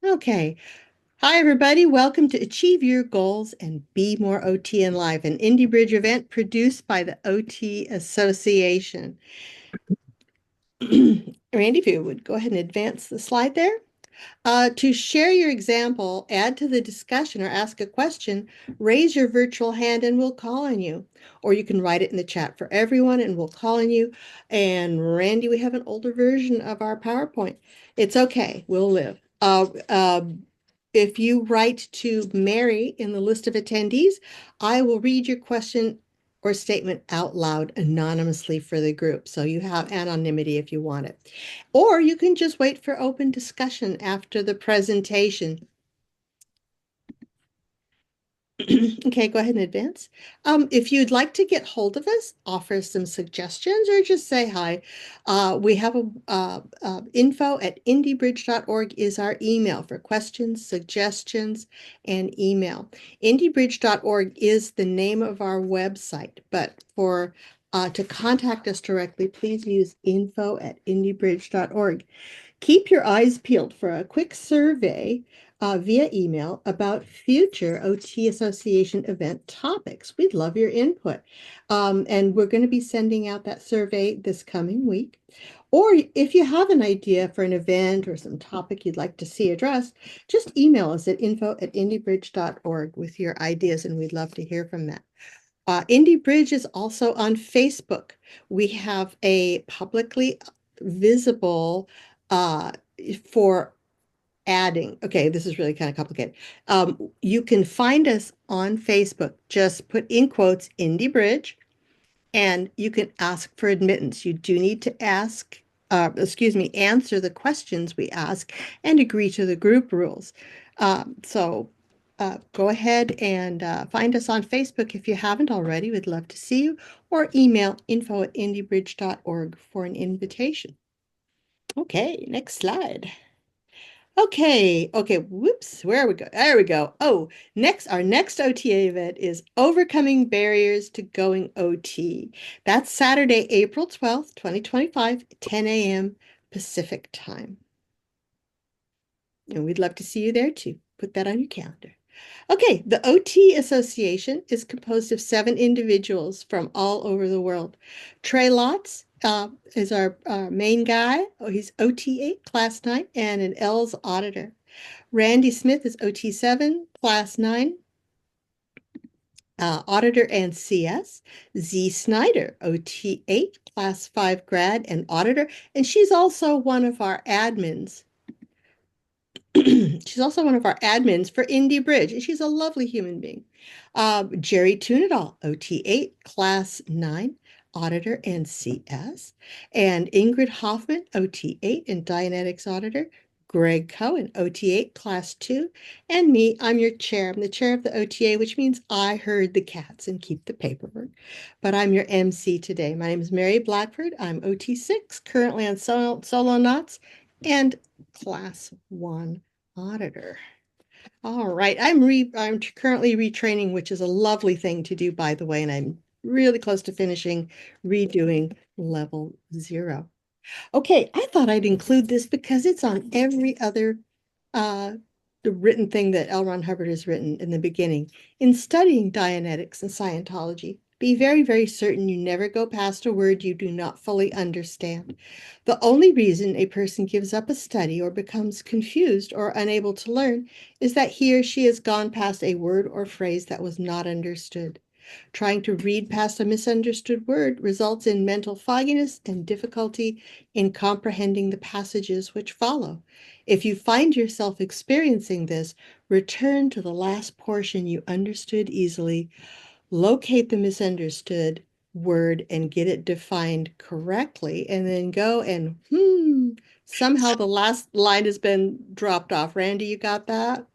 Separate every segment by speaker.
Speaker 1: Okay. Hi, everybody. Welcome to Achieve Your Goals and Be More OT in Life, an Indie Bridge event produced by the OT Association. Randy, if you would go ahead and advance the slide there. To share your example, add to the discussion, or ask a question, raise your virtual hand and we'll call on you. Or you can write it in the chat for everyone and we'll call on you. And Randy, we have an older version of our PowerPoint. It's okay, we'll live. If you write to Mary in the list of attendees, I will read your question or statement out loud anonymously for the group. So you have anonymity if you want it. Or you can just wait for open discussion after the presentation. Okay, go ahead and advance. If you'd like to get hold of us, offer some suggestions, or just say hi, we have info@indiebridge.org is our email for questions, suggestions, and email. Indiebridge.org is the name of our website, but to contact us directly, please use info@indiebridge.org. Keep your eyes peeled for a quick survey via email about future OT Association event topics. We'd love your input. And we're going to be sending out that survey this coming week. Or if you have an idea for an event or some topic you'd like to see addressed, just email us at info@indiebridge.org with your ideas, and we'd love to hear from that. Indie Bridge is also on Facebook. We have a publicly visible uh, for adding. Okay, this is really kind of complicated. You can find us on Facebook. Just put in quotes Indie Bridge, and you can ask for admittance. You do need to answer the questions we ask and agree to the group rules. So go ahead and find us on Facebook if you haven't already. We'd love to see you, or email info@indiebridge.org for an invitation. Okay, next slide. Okay, whoops, where we go? There we go. Oh, our next OTA event is Overcoming Barriers to Going OT. That's Saturday, April 12th, 2025, 10 a.m. Pacific time. And we'd love to see you there too. Put that on your calendar. Okay, the OT Association is composed of 7 individuals from all over the world. Trey Lotz is our main guy. Oh, he's OT8, Class 9, and an L's auditor. Randy Smith is OT7, Class 9, auditor and CS. Z Snyder, OT8, Class 5 grad and auditor, and she's also one of our admins. She's also one of our admins for Indie Bridge, and she's a lovely human being. Jerry Tunadal, OT8, Class 9, Auditor and CS. And Ingrid Hoffman, OT8 and Dianetics Auditor. Greg Cohen, OT8, Class 2. And me, I'm your chair. I'm the chair of the OTA, which means I herd the cats and keep the paperwork. But I'm your MC today. My name is Mary Blackford. I'm OT6, currently on solo knots, and Class 1 auditor. All right, I'm currently retraining, which is a lovely thing to do, by the way, and I'm really close to finishing redoing level 0. Okay, I thought I'd include this because it's on every other the written thing that L. Ron Hubbard has written in the beginning. In studying Dianetics and Scientology, be very, very certain you never go past a word you do not fully understand. The only reason a person gives up a study or becomes confused or unable to learn is that he or she has gone past a word or phrase that was not understood. Trying to read past a misunderstood word results in mental fogginess and difficulty in comprehending the passages which follow. If you find yourself experiencing this, return to the last portion you understood easily, locate the misunderstood word and get it defined correctly, and then go and somehow the last line has been dropped off. Randy, you got that?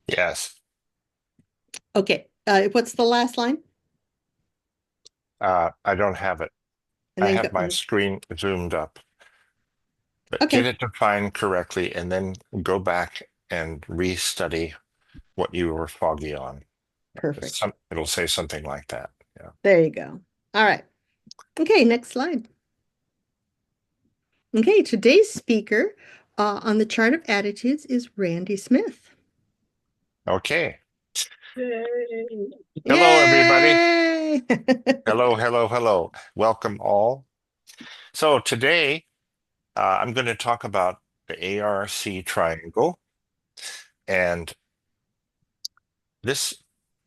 Speaker 2: Yes.
Speaker 1: Okay. What's the last line?
Speaker 2: I don't have it.
Speaker 1: And
Speaker 2: I
Speaker 1: then go.
Speaker 2: have my screen zoomed up. But get
Speaker 1: Okay,
Speaker 2: it defined correctly and then go back and restudy what you were foggy on.
Speaker 1: perfect.
Speaker 2: It'll say something like that. Yeah.
Speaker 1: There you go. All right. Okay, next slide. Okay, today's speaker On the chart of attitudes is Randy Smith.
Speaker 2: Okay.
Speaker 3: Yay.
Speaker 2: Hello, everybody.
Speaker 1: Yay!
Speaker 2: Hello, hello, hello. Welcome all. So today, I'm going to talk about the ARC triangle. And this,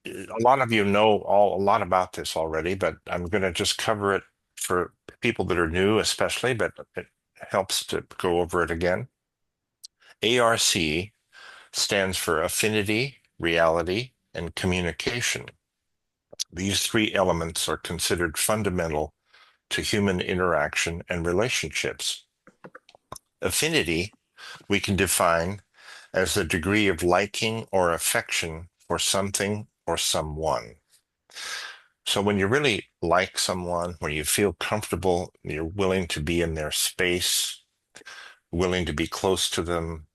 Speaker 2: a lot of you know a lot about this already, but I'm going to just cover it for people that are new, especially, but it helps to go over it again. ARC stands for affinity, reality, and communication. These three elements are considered fundamental to human interaction and relationships. Affinity we can define as the degree of liking or affection for something or someone. So when you really like someone, when you feel comfortable, you're willing to be in their space, willing to be close to them,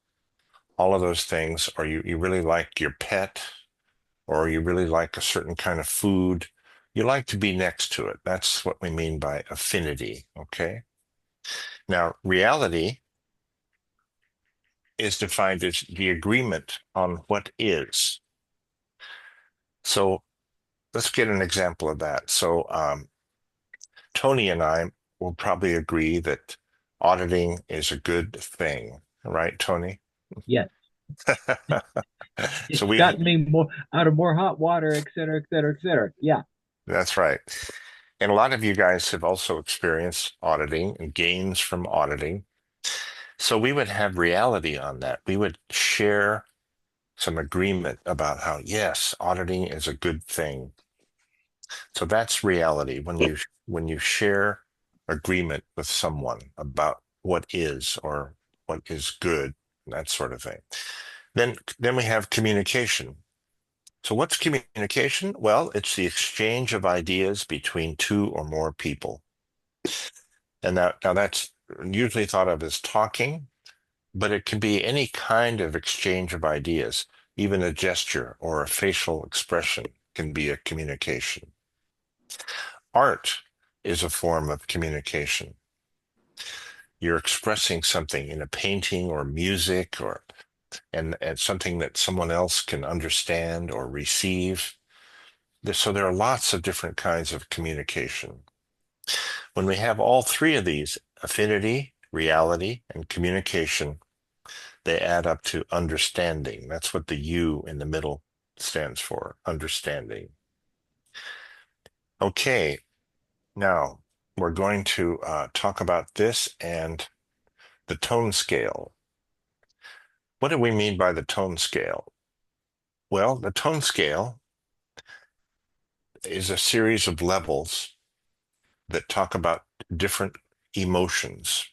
Speaker 2: all of those things, or you really like your pet, or you really like a certain kind of food, you like to be next to it. That's what we mean by affinity, okay? Now, reality is defined as the agreement on what is. So let's get an example of that. So Tony and I will probably agree that auditing is a good thing, right, Tony?
Speaker 3: Yes,
Speaker 2: So
Speaker 3: it's
Speaker 2: we,
Speaker 3: gotten me more out of more hot water, et cetera, et cetera, et cetera. Yeah,
Speaker 2: that's right. And a lot of you guys have also experienced auditing and gains from auditing. So we would have reality on that. We would share some agreement about how, yes, auditing is a good thing. So that's reality when you share agreement with someone about what is or what is good, that sort of thing. Then we have communication. So what's communication? Well, it's the exchange of ideas between two or more people. And now that's usually thought of as talking, but it can be any kind of exchange of ideas. Even a gesture or a facial expression can be a communication. Art is a form of communication. You're expressing something in a painting or music and something that someone else can understand or receive. So there are lots of different kinds of communication. When we have all three of these, affinity, reality, and communication, they add up to understanding. That's what the U in the middle stands for, understanding. Okay, now we're going to talk about this and the tone scale. What do we mean by the tone scale? Well, the tone scale is a series of levels that talk about different emotions.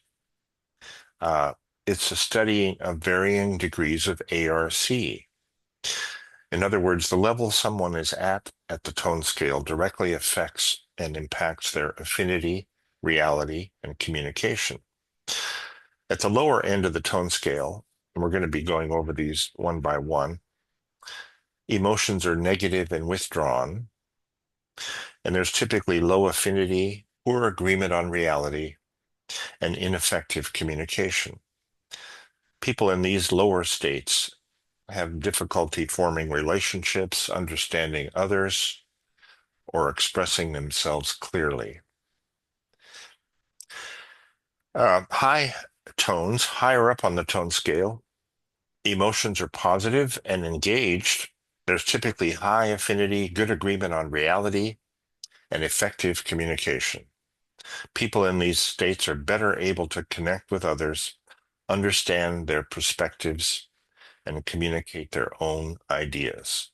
Speaker 2: Uh, it's a study of varying degrees of ARC. In other words, the level someone is at the tone scale directly affects and impacts their affinity, reality, and communication. At the lower end of the tone scale, and we're going to be going over these one by one, emotions are negative and withdrawn, and there's typically low affinity, poor agreement on reality, and ineffective communication. People in these lower states have difficulty forming relationships, understanding others, or expressing themselves clearly. High tones, higher up on the tone scale, emotions are positive and engaged. There's typically high affinity, good agreement on reality, and effective communication. People in these states are better able to connect with others, understand their perspectives, and communicate their own ideas.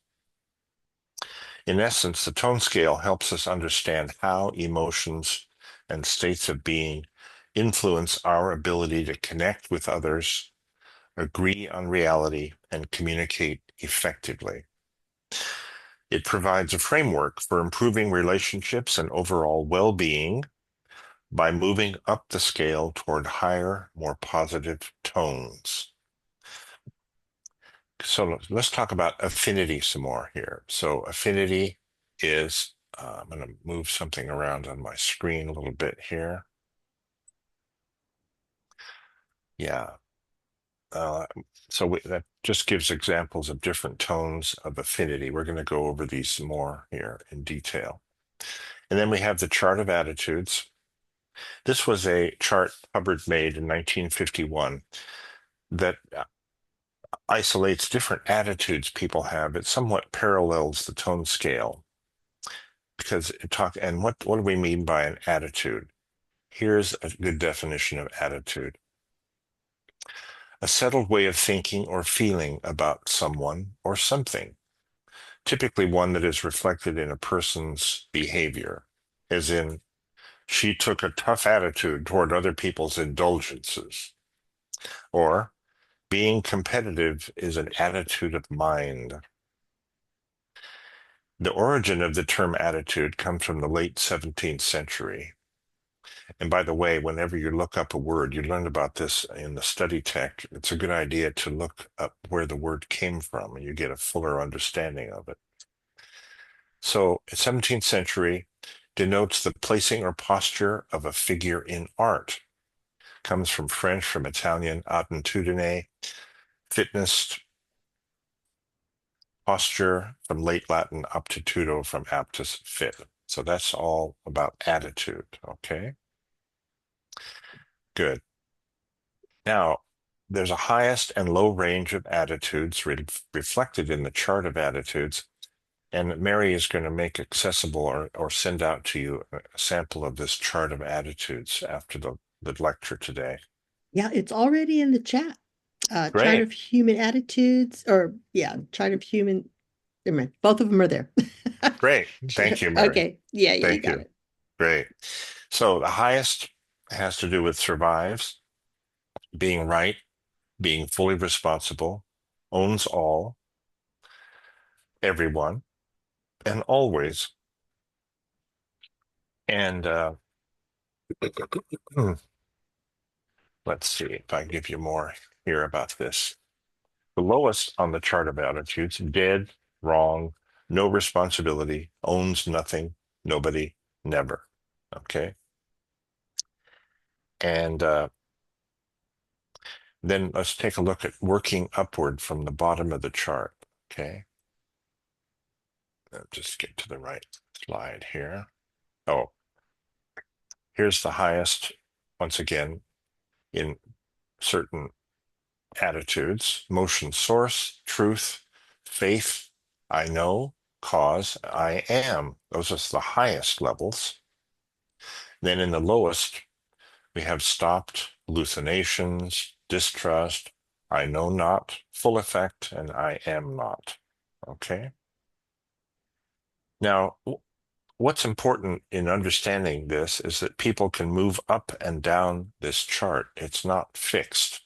Speaker 2: In essence, the tone scale helps us understand how emotions and states of being influence our ability to connect with others, agree on reality, and communicate effectively. It provides a framework for improving relationships and overall well-being by moving up the scale toward higher, more positive tones. So let's talk about affinity some more here. So affinity is, I'm going to move something around on my screen a little bit here. Yeah. Uh, that just gives examples of different tones of affinity. We're going to go over these more here in detail. And then we have the chart of attitudes. This was a chart Hubbard made in 1951 that isolates different attitudes people have. It somewhat parallels the tone scale because and what do we mean by an attitude? Here's a good definition of attitude: a settled way of thinking or feeling about someone or something, typically one that is reflected in a person's behavior, as in, she took a tough attitude toward other people's indulgences, or being competitive is an attitude of mind. The origin of the term attitude comes from the late 17th century. And by the way, whenever you look up a word, you learned about this in the study tech, it's a good idea to look up where the word came from and you get a fuller understanding of it. So, 17th century denotes the placing or posture of a figure in art. Comes from French, from Italian, attitudine, fitness, posture, from late Latin, aptitudo, from aptus, fit. So that's all about attitude, okay? Good. Now, there's a highest and low range of attitudes reflected in the chart of attitudes, and Mary is going to make accessible or send out to you a sample of this chart of attitudes after the lecture today.
Speaker 1: Yeah, it's already in the chat. Chart
Speaker 2: Great,
Speaker 1: of human attitudes, or yeah, chart of human. Never mind. Both of them are there.
Speaker 2: great. Thank you, Mary.
Speaker 1: Okay. Yeah, yeah, you
Speaker 2: Thank
Speaker 1: got
Speaker 2: you.
Speaker 1: it.
Speaker 2: Great. So the highest has to do with survives, being right, being fully responsible, owns all, everyone, and always. And let's see if I can give you more here about this. The lowest on the chart of attitudes: dead, wrong, no responsibility, owns nothing, nobody, never. Okay. And then let's take a look at working upward from the bottom of the chart. Okay. Just get to the right slide here. Oh, here's the highest, once again, in certain attitudes: motion source, truth, faith, I know, cause, I am. Those are the highest levels. Then in the lowest, we have stopped, hallucinations, distrust, I know not, full effect, and I am not. Okay. Now, what's important in understanding this is that people can move up and down this chart. It's not fixed.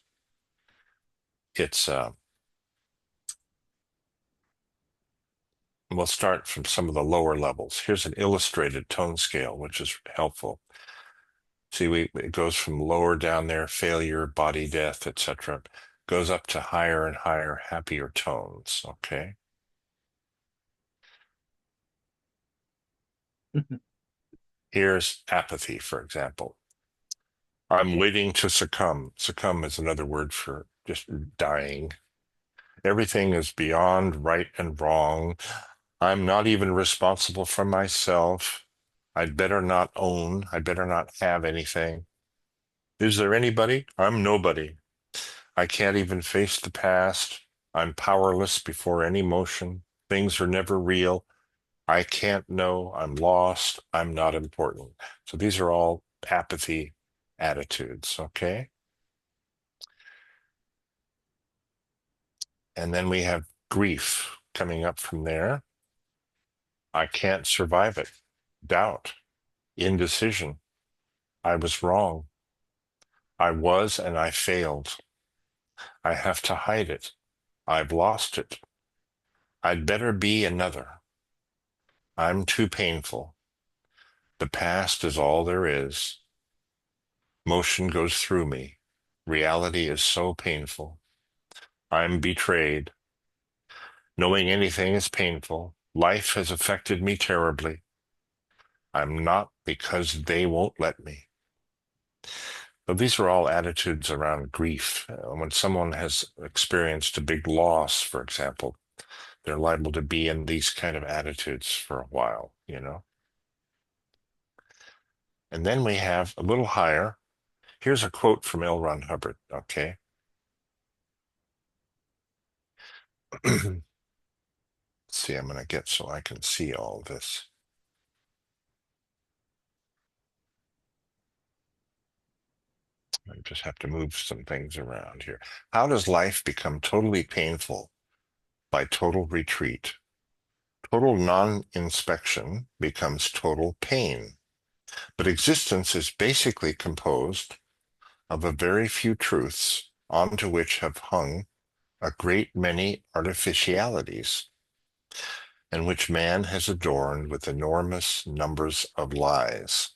Speaker 2: It's we'll start from some of the lower levels. Here's an illustrated tone scale, which is helpful. See, it goes from lower down there, failure, body death, etc. Goes up to higher and higher, happier tones. Okay. Here's apathy, for example. I'm waiting to succumb. Succumb is another word for just dying. Everything is beyond right and wrong. I'm not even responsible for myself. I'd better not own. I'd better not have anything. Is there anybody? I'm nobody. I can't even face the past. I'm powerless before any motion. Things are never real. I can't know. I'm lost. I'm not important. So these are all apathy attitudes, okay? And then we have grief coming up from there. I can't survive it. Doubt, indecision. I was wrong. I was and I failed. I have to hide it. I've lost it. I'd better be another. I'm too painful. The past is all there is. Motion goes through me. Reality is so painful. I'm betrayed. Knowing anything is painful. Life has affected me terribly. I'm not because they won't let me. But these are all attitudes around grief. When someone has experienced a big loss, for example, they're liable to be in these kind of attitudes for a while, you know. And then we have a little higher. Here's a quote from L. Ron Hubbard, okay? Let's see, I'm going to get so I can see all this. I just have to move some things around here. How does life become totally painful? By total retreat. Total non-inspection becomes total pain. But existence is basically composed of a very few truths onto which have hung a great many artificialities, and which man has adorned with enormous numbers of lies.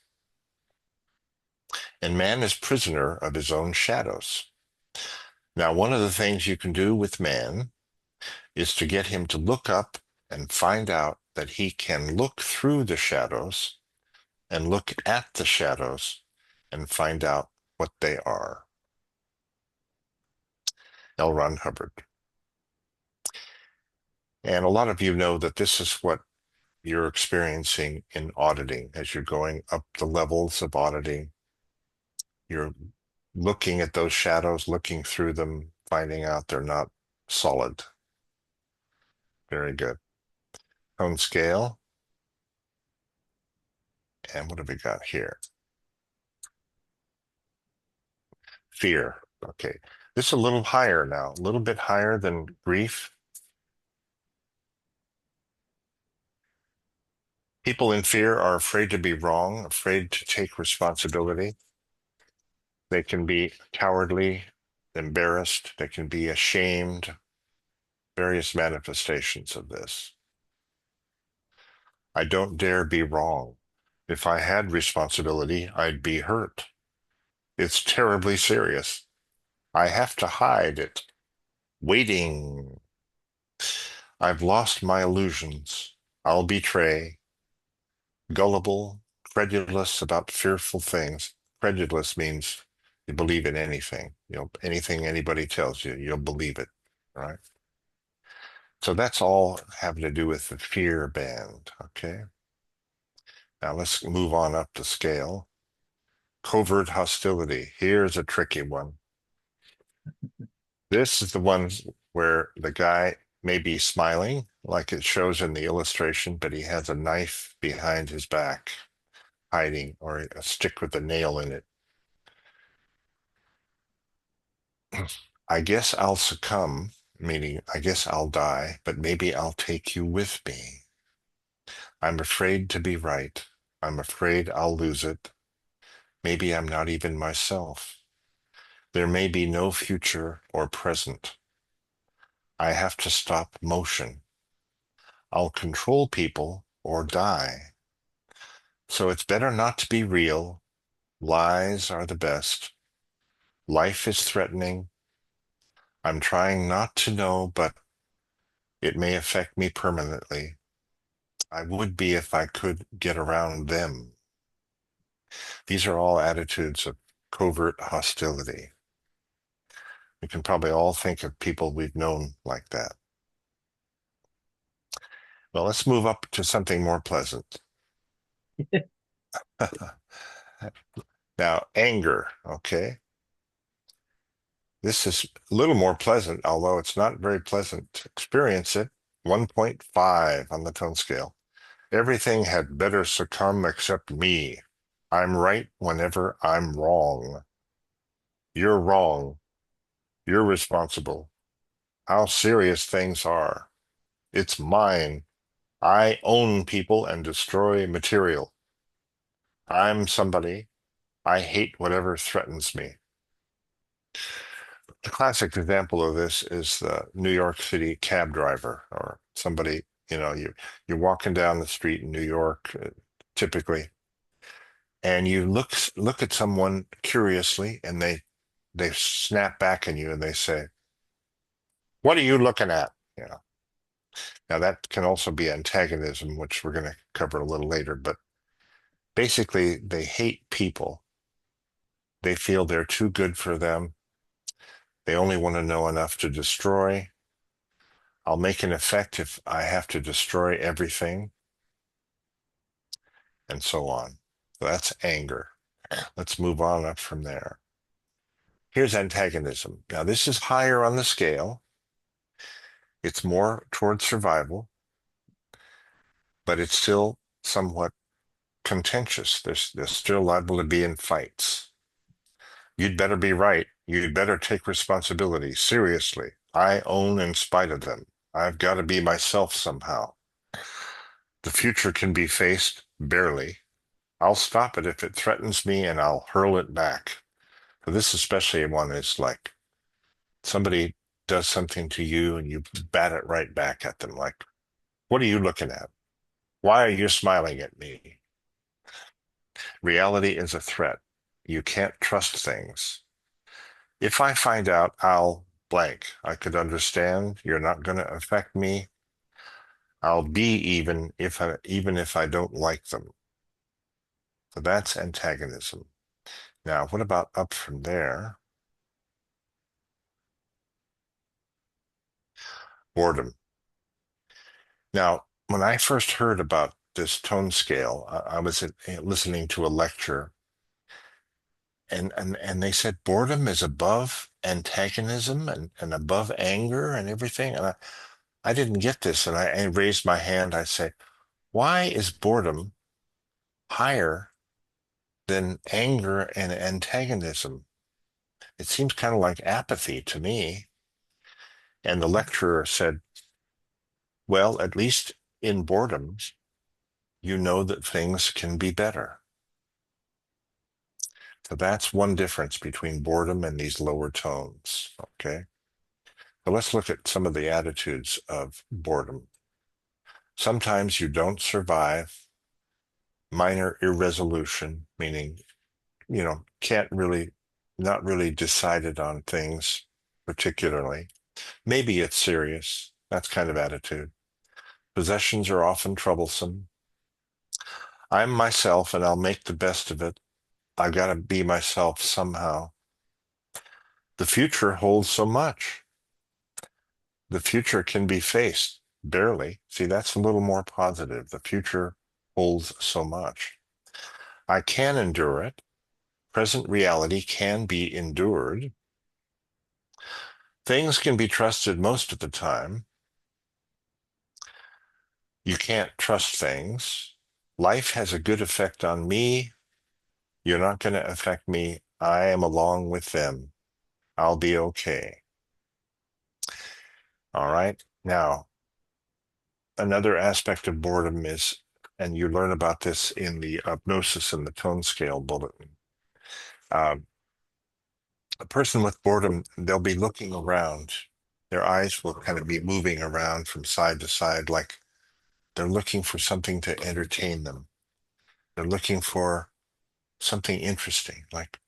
Speaker 2: And man is prisoner of his own shadows. Now, one of the things you can do with man is to get him to look up and find out that he can look through the shadows and look at the shadows and find out what they are. L. Ron Hubbard. And a lot of you know that this is what you're experiencing in auditing as you're going up the levels of auditing. You're looking at those shadows, looking through them, finding out they're not solid. Very good. Tone scale. And what have we got here? Fear. Okay. This is a little higher now, a little bit higher than grief. People in fear are afraid to be wrong, afraid to take responsibility. They can be cowardly, embarrassed, they can be ashamed, various manifestations of this. I don't dare be wrong. If I had responsibility, I'd be hurt. It's terribly serious. I have to hide it. Waiting. I've lost my illusions. I'll betray. Gullible, credulous about fearful things. Credulous means you believe in anything. You know, anything anybody tells you, you'll believe it, right? So that's all having to do with the fear band, okay? Now let's move on up the scale. Covert hostility. Here's a tricky one. This is the one where the guy may be smiling, like it shows in the illustration, but he has a knife behind his back, hiding, or a stick with a nail in it. I guess I'll succumb, meaning I guess I'll die, but maybe I'll take you with me. I'm afraid to be right. I'm afraid I'll lose it. Maybe I'm not even myself. There may be no future or present. I have to stop motion. I'll control people or die. So it's better not to be real. Lies are the best. Life is threatening. I'm trying not to know, but it may affect me permanently. I would be if I could get around them. These are all attitudes of covert hostility. We can probably all think of people we've known like that. Well, let's move up to something more pleasant. Now, anger, okay? This is a little more pleasant, although it's not very pleasant to experience it. 1.5 on the tone scale. Everything had better succumb except me. I'm right whenever I'm wrong. You're wrong. You're responsible. How serious things are. It's mine. I own people and destroy material. I'm somebody. I hate whatever threatens me. The classic example of this is the New York City cab driver or somebody, you're walking down the street in New York, typically, and you look at someone curiously and they snap back at you and they say, "What are you looking at?" Now that can also be antagonism, which we're going to cover a little later, but basically they hate people They feel they're too good for them. They only want to know enough to destroy. I'll make an effect if I have to destroy everything, and so on. So that's anger. Let's move on up from there. Here's antagonism. Now, this is higher on the scale. It's more towards survival, but it's still somewhat contentious. They're still liable to be in fights. You'd better be right. You'd better take responsibility seriously. I own in spite of them. I've got to be myself somehow. The future can be faced barely. I'll stop it if it threatens me and I'll hurl it back. So this especially one is like somebody does something to you and you bat it right back at them. Like, what are you looking at? Why are you smiling at me? Reality is a threat. You can't trust things. If I find out, I'll blank. I could understand. You're not going to affect me. I'll be even if I don't like them. So that's antagonism. Now, what about up from there? Boredom. Now, when I first heard about this tone scale, I was listening to a lecture, and they said boredom is above antagonism and above anger and everything. And I didn't get this, and I raised my hand. I say, why is boredom higher than anger and antagonism? It seems kind of like apathy to me. And the lecturer said, well, at least in boredom, you know that things can be better. So that's one difference between boredom and these lower tones. Okay. So let's look at some of the attitudes of boredom. Sometimes you don't survive minor irresolution, meaning, can't really, not really decided on things particularly. Maybe it's serious. That's kind of attitude. Possessions are often troublesome. I'm myself and I'll make the best of it. I've got to be myself somehow. The future holds so much. The future can be faced, barely. See, that's a little more positive. The future holds so much. I can endure it. Present reality can be endured. Things can be trusted most of the time. You can't trust things. Life has a good effect on me. You're not going to affect me. I am along with them. I'll be okay. All right. Now, another aspect of boredom is, and you learn about this in the Hypnosis and the Tone Scale bulletin. A person with boredom, they'll be looking around. Their eyes will kind of be moving around from side to side, like they're looking for something to entertain them. They're looking for something interesting, like,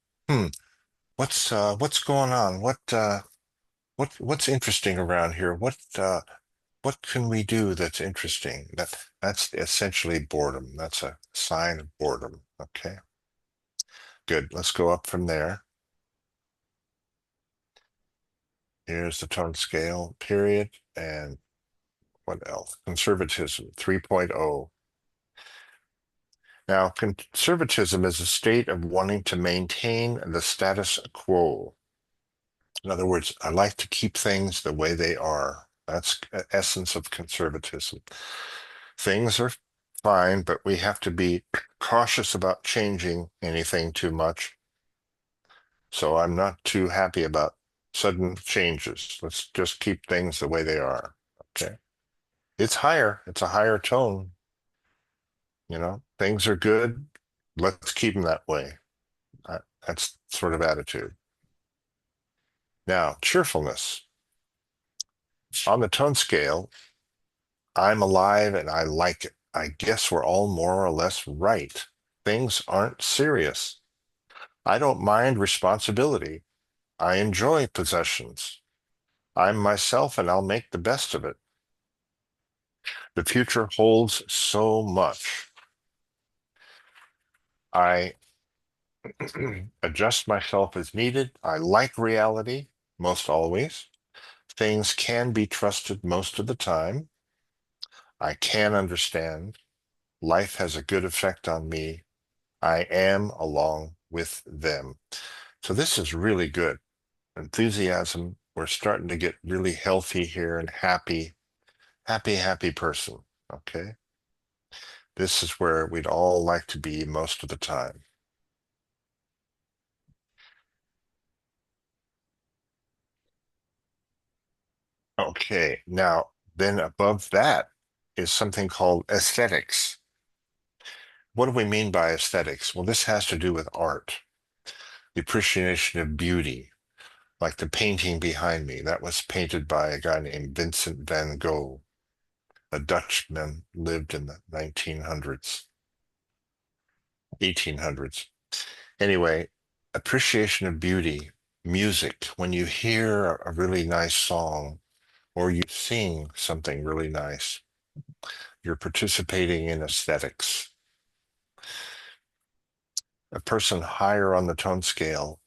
Speaker 2: what's going on? What's interesting around here? What can we do that's interesting? That's essentially boredom. That's a sign of boredom. Okay, good. Let's go up from there. Here's the tone scale, period. And what else? Conservatism, 3.0. Now, conservatism is a state of wanting to maintain the status quo. In other words, I like to keep things the way they are. That's the essence of conservatism. Things are fine, but we have to be cautious about changing anything too much. So I'm not too happy about sudden changes. Let's just keep things the way they are. Okay. It's higher. It's a higher tone. Things are good. Let's keep them that way. That's sort of attitude. Now, cheerfulness. On the tone scale, I'm alive and I like it. I guess we're all more or less right. Things aren't serious. I don't mind responsibility. I enjoy possessions. I'm myself and I'll make the best of it. The future holds so much. I Adjust myself as needed. I like reality most always. Things can be trusted most of the time. I can understand. Life has a good effect on me. I am along with them. So this is really good. Enthusiasm. We're starting to get really healthy here and happy, happy, happy person. Okay. This is where we'd all like to be most of the time. Okay. Now, then above that is something called aesthetics. What do we mean by aesthetics? Well, this has to do with art, the appreciation of beauty, like the painting behind me. That was painted by a guy named Vincent van Gogh. A Dutchman, lived in the 1900s, 1800s. Anyway, appreciation of beauty, music. When you hear a really nice song or you sing something really nice, you're participating in aesthetics. A person higher on the tone scale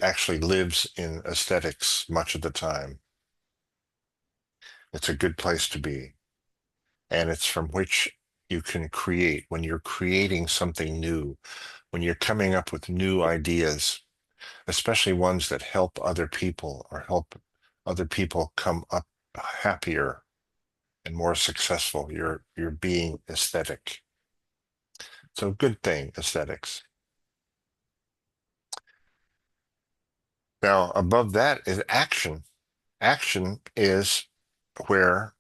Speaker 2: actually lives in aesthetics much of the time. It's a good place to be. And it's from which you can create when you're creating something new, when you're coming up with new ideas, especially ones that help other people or help other people come up happier and more successful. You're being aesthetic. So good thing, aesthetics. Now, above that is action. Action is where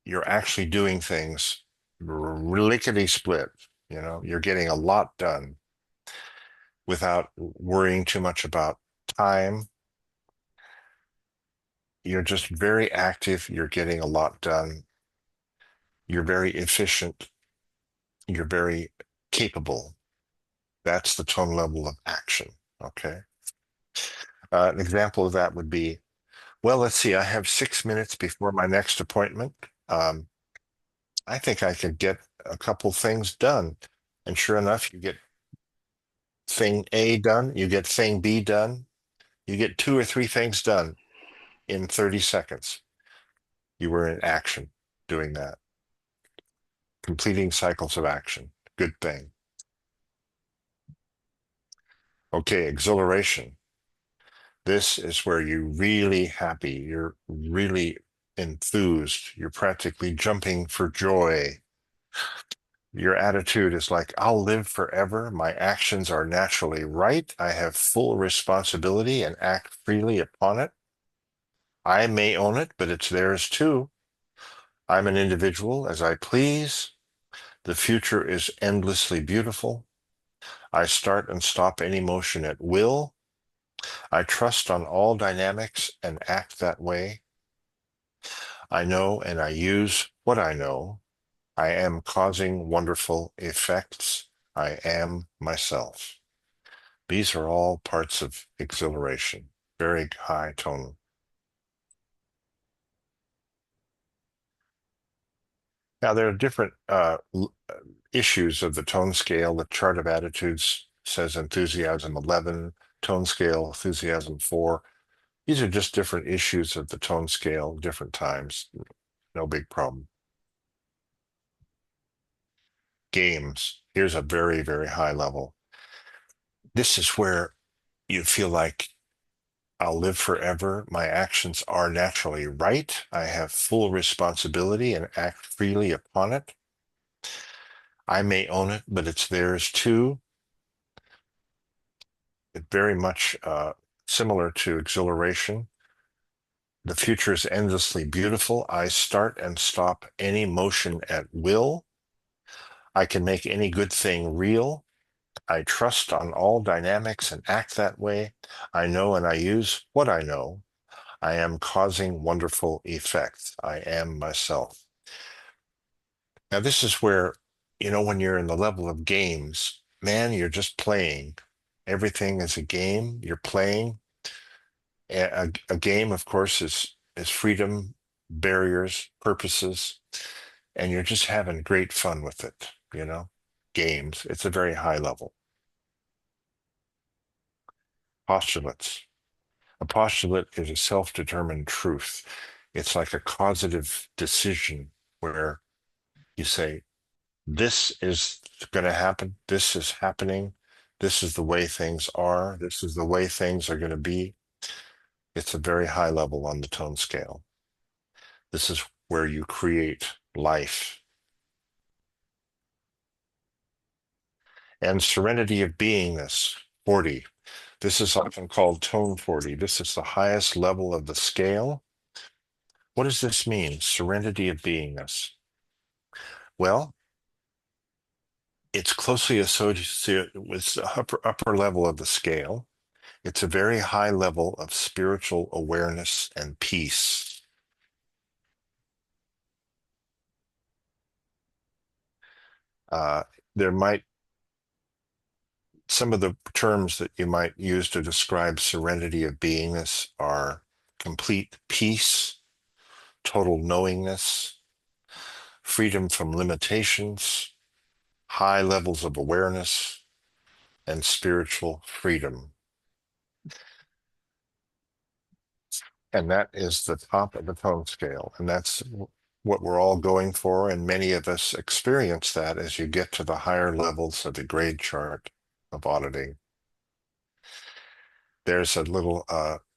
Speaker 2: you're actually doing things lickety split. You know, you're getting a lot done without worrying too much about time. You're just very active. You're getting a lot done. You're very efficient. You're very capable. That's the tone level of action. Okay. An example of that would be, well, let's see, I have 6 minutes before my next appointment. Um, I think I could get a couple things done. And sure enough, you get thing A done, you get thing B done, you get two or three things done in 30 seconds. You were in action doing that, completing cycles of action. Good thing. Okay, exhilaration. This is where you're really happy. You're really enthused. You're practically jumping for joy. Your attitude is like, I'll live forever. My actions are naturally right. I have full responsibility and act freely upon it. I may own it, but it's theirs too. I'm an individual as I please. The future is endlessly beautiful. I start and stop any motion at will. I trust on all dynamics and act that way. I know and I use what I know. I am causing wonderful effects. I am myself. These are all parts of exhilaration, very high tone. Now, there are different issues of the tone scale. The chart of attitudes says enthusiasm 11, tone scale enthusiasm 4. These are just different issues of the tone scale, different times. No big problem. Games. Here's a very, very high level. This is where you feel like I'll live forever. My actions are naturally right. I have full responsibility and act freely upon it. I may own it, but it's theirs too. It very much similar to exhilaration. The future is endlessly beautiful. I start and stop any motion at will. I can make any good thing real. I trust on all dynamics and act that way. I know and I use what I know. I am causing wonderful effects. I am myself. Now, this is where, when you're in the level of games, man, you're just playing. Everything is a game. You're playing. A game, of course, is freedom, barriers, purposes, and you're just having great fun with it. games. It's a very high level. Postulates. A postulate is a self-determined truth. It's like a causative decision where you say, this is going to happen, this is happening, this is the way things are, this is the way things are going to be. It's a very high level on the tone scale. This is where you create life. And serenity of beingness, 40. This is often called tone 40. This is the highest level of the scale. What does this mean? Serenity of beingness. Well, it's closely associated with the upper level of the scale. It's a very high level of spiritual awareness and peace. Uh, there might some of the terms that you might use to describe serenity of beingness are complete peace, total knowingness, freedom from limitations, high levels of awareness, and spiritual freedom. And that is the top of the tone scale. And that's what we're all going for. And many of us experience that as you get to the higher levels of the grade chart of auditing. There's a little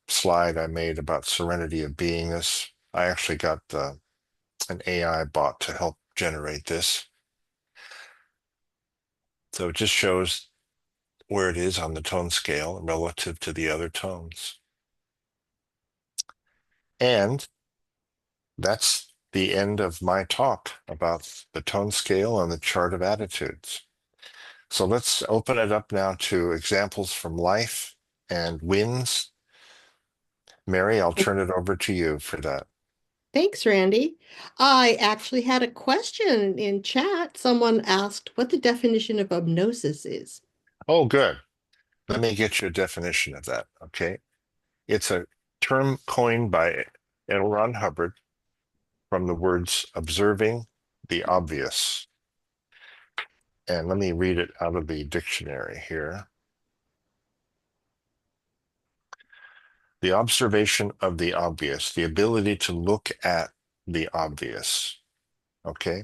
Speaker 2: slide I made about serenity of beingness. I actually got an AI bot to help generate this. So it just shows where it is on the tone scale relative to the other tones. And that's the end of my talk about the tone scale and the chart of attitudes. So let's open it up now to examples from life and wins. Mary, I'll turn it over to you for that.
Speaker 1: Thanks, Randy. I actually had a question in chat. Someone asked what the definition of obnosis is.
Speaker 2: Oh, good. Let me get you a definition of that. Okay. It's a term coined by L. Ron Hubbard from the words observing the obvious. And let me read it out of the dictionary here. The observation of the obvious, the ability to look at the obvious. Okay.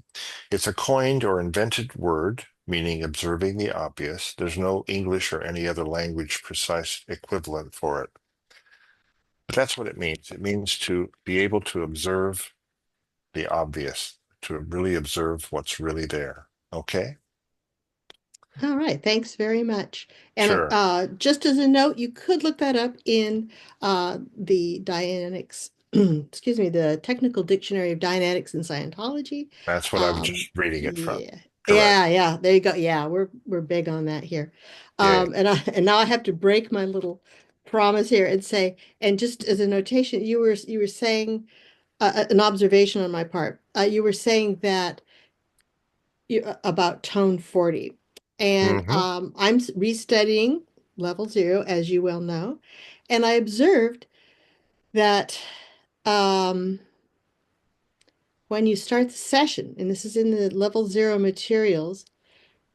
Speaker 2: It's a coined or invented word meaning observing the obvious. There's no English or any other language precise equivalent for it. But that's what it means. It means to be able to observe the obvious, to really observe what's really there. Okay?
Speaker 1: All right, thanks very much. And
Speaker 2: Sure.
Speaker 1: just as a note, you could look that up in the Dianetics, excuse me, the Technical Dictionary of Dianetics and Scientology.
Speaker 2: That's what I was just reading it from.
Speaker 1: Yeah,
Speaker 2: Correct.
Speaker 1: yeah. There you go. Yeah, we're big on that here.
Speaker 2: Yay.
Speaker 1: And now I have to break my little promise here and say, and just as a notation, you were saying an observation on my part. You were saying that about tone 40. And
Speaker 2: Hmm.
Speaker 1: I'm restudying level 0, as you well know. And I observed that um, when you start the session, and this is in the level 0 materials,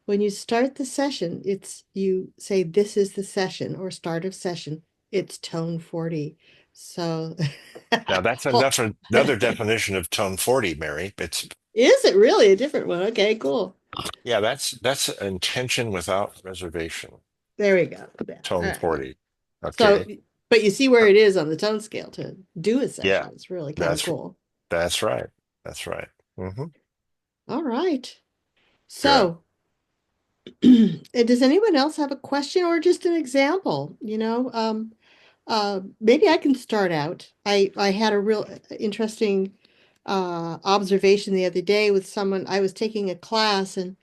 Speaker 1: when you start the session, it's you say this is the session or start of session. It's tone 40. So,
Speaker 2: Now that's
Speaker 1: well,
Speaker 2: another definition of tone 40, Mary. It's
Speaker 1: is it really a different one? Okay, cool.
Speaker 2: yeah, that's intention without reservation.
Speaker 1: There we go. Yeah. All
Speaker 2: Tone
Speaker 1: right.
Speaker 2: 40.
Speaker 1: So,
Speaker 2: Okay.
Speaker 1: but you see where it is on the tone scale to do a
Speaker 2: Yeah,
Speaker 1: session. It's really kind of
Speaker 2: that's
Speaker 1: cool.
Speaker 2: that's right. That's right. Hmm.
Speaker 1: All right.
Speaker 2: Good.
Speaker 1: So, does anyone else have a question or just an example? Maybe I can start out. I had a real interesting observation the other day with someone. I was taking a class and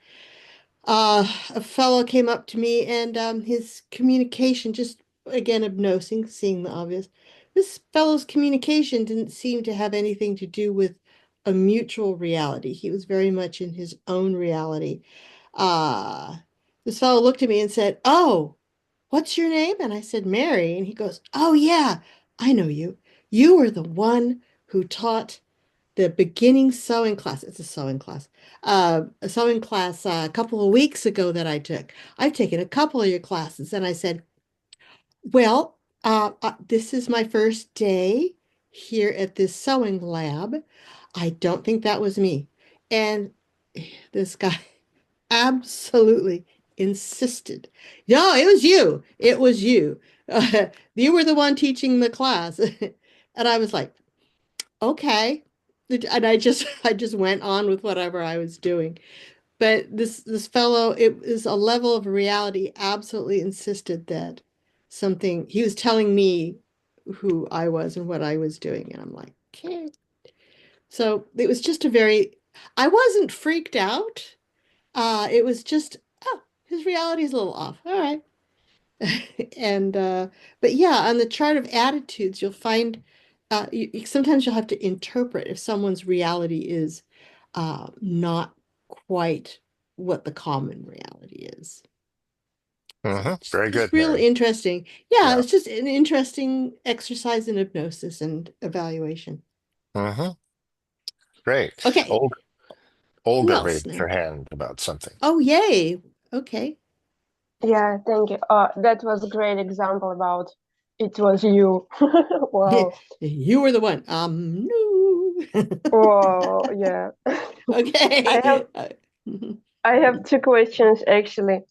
Speaker 1: a fellow came up to me and his communication just again obnosing, seeing the obvious. This fellow's communication didn't seem to have anything to do with a mutual reality. He was very much in his own reality. Uh, this fellow looked at me and said, "Oh, what's your name?" And I said, "Mary." And he goes, "Oh yeah, I know you. You were the one who taught the beginning sewing class. It's a sewing class. A sewing class a couple of weeks ago that I took. I've taken a couple of your classes, and I said, well, this is my first day here at this sewing lab. I don't think that was me. And this guy absolutely insisted. No, it was you. It was you. You were the one teaching the class. And I was like, okay. And I just went on with whatever I was doing. But this fellow, it was a level of reality, absolutely insisted that something, he was telling me who I was and what I was doing. And I'm like, okay. So it was just a very, I wasn't freaked out. It was just, oh, his reality is a little off. All right. And but yeah, on the chart of attitudes, you'll find sometimes you'll have to interpret if someone's reality is not quite what the common reality is. So
Speaker 2: Very
Speaker 1: just
Speaker 2: good,
Speaker 1: real
Speaker 2: Mary.
Speaker 1: interesting. Yeah,
Speaker 2: Yeah.
Speaker 1: it's just an interesting exercise in hypnosis and evaluation.
Speaker 2: hmm Great.
Speaker 1: Okay, who
Speaker 2: Olga
Speaker 1: else
Speaker 2: raised her
Speaker 1: now?
Speaker 2: hand about something.
Speaker 1: Oh, yay. Okay.
Speaker 4: Yeah, thank you. That was a great example about it was you. Wow.
Speaker 1: You were the one. No.
Speaker 4: Wow, yeah. I have
Speaker 1: Okay.
Speaker 4: I have two questions actually.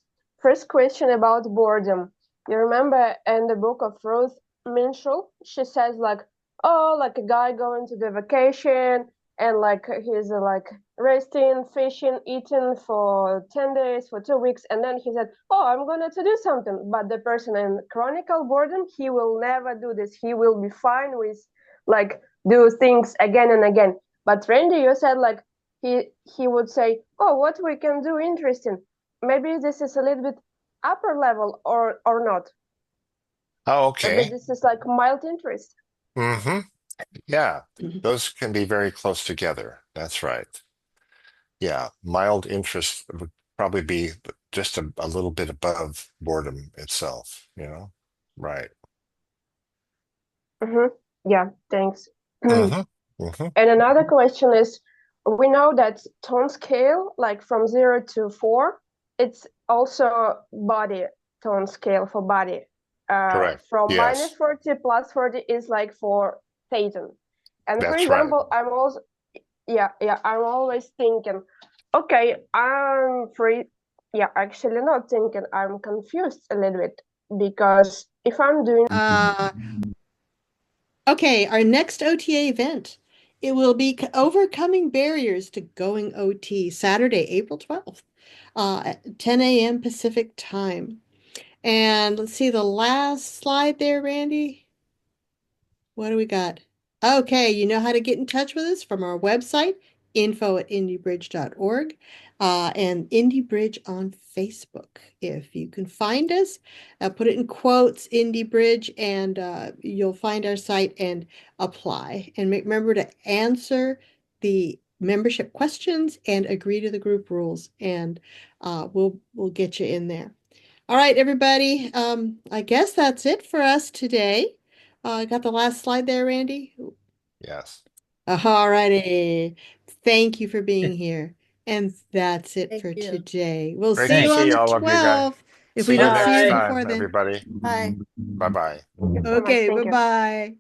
Speaker 4: First question about boredom. You remember in the book of Ruth Minshall, she says like, oh, like a guy going to the vacation and like he's like resting, fishing, eating for 10 days, for 2 weeks, and then he said, oh, I'm gonna to do something. But the person in chronicle boredom, he will never do this. He will be fine with like do things again and again. But Randy, you said like he would say, "Oh, what we can do interesting. Maybe this is a little bit upper level or not.
Speaker 2: Oh,
Speaker 4: Maybe
Speaker 2: okay.
Speaker 4: this is like mild interest."
Speaker 2: hmm Yeah, those can be very close together. That's right. Yeah, mild interest would probably be just a little bit above boredom itself, you know? Right.
Speaker 4: Yeah, thanks.
Speaker 2: hmm hmm
Speaker 4: And another question is, we know that tone scale, like from 0 to 4, it's also body tone scale for body.
Speaker 2: Correct.
Speaker 4: From
Speaker 2: Yes,
Speaker 4: -40 +40 is like for Satan. And for
Speaker 2: that's right.
Speaker 4: example, I'm always thinking, okay, I'm free. Yeah, actually not thinking, I'm confused a little bit because if I'm doing
Speaker 1: Uh, okay, our next OTA event. It will be Overcoming Barriers to Going OT, Saturday, April 12th, at 10 a.m. Pacific time. And let's see the last slide there, Randy. What do we got? Okay, you know how to get in touch with us from our website, info@indiebridge.org, and Indie Bridge on Facebook. If you can find us, put it in quotes, Indie Bridge, and you'll find our site and apply. And remember to answer the membership questions and agree to the group rules, and we'll get you in there. All right, everybody. I guess that's it for us today. Got the last slide there, Randy?
Speaker 2: Yes.
Speaker 1: All righty. Thank you for being here. And that's it
Speaker 5: Thank
Speaker 1: for
Speaker 5: you.
Speaker 1: today. We'll
Speaker 2: Great
Speaker 1: see
Speaker 2: to
Speaker 1: you
Speaker 3: Thanks.
Speaker 1: on
Speaker 2: see
Speaker 1: the
Speaker 2: all of you guys.
Speaker 1: 12th if we
Speaker 2: See you
Speaker 1: don't see
Speaker 2: next
Speaker 1: you
Speaker 3: Bye.
Speaker 2: time,
Speaker 1: before then.
Speaker 2: everybody.
Speaker 5: Bye.
Speaker 2: Bye-bye.
Speaker 4: Thank you so much.
Speaker 1: Okay,
Speaker 4: Thank you.
Speaker 1: bye-bye.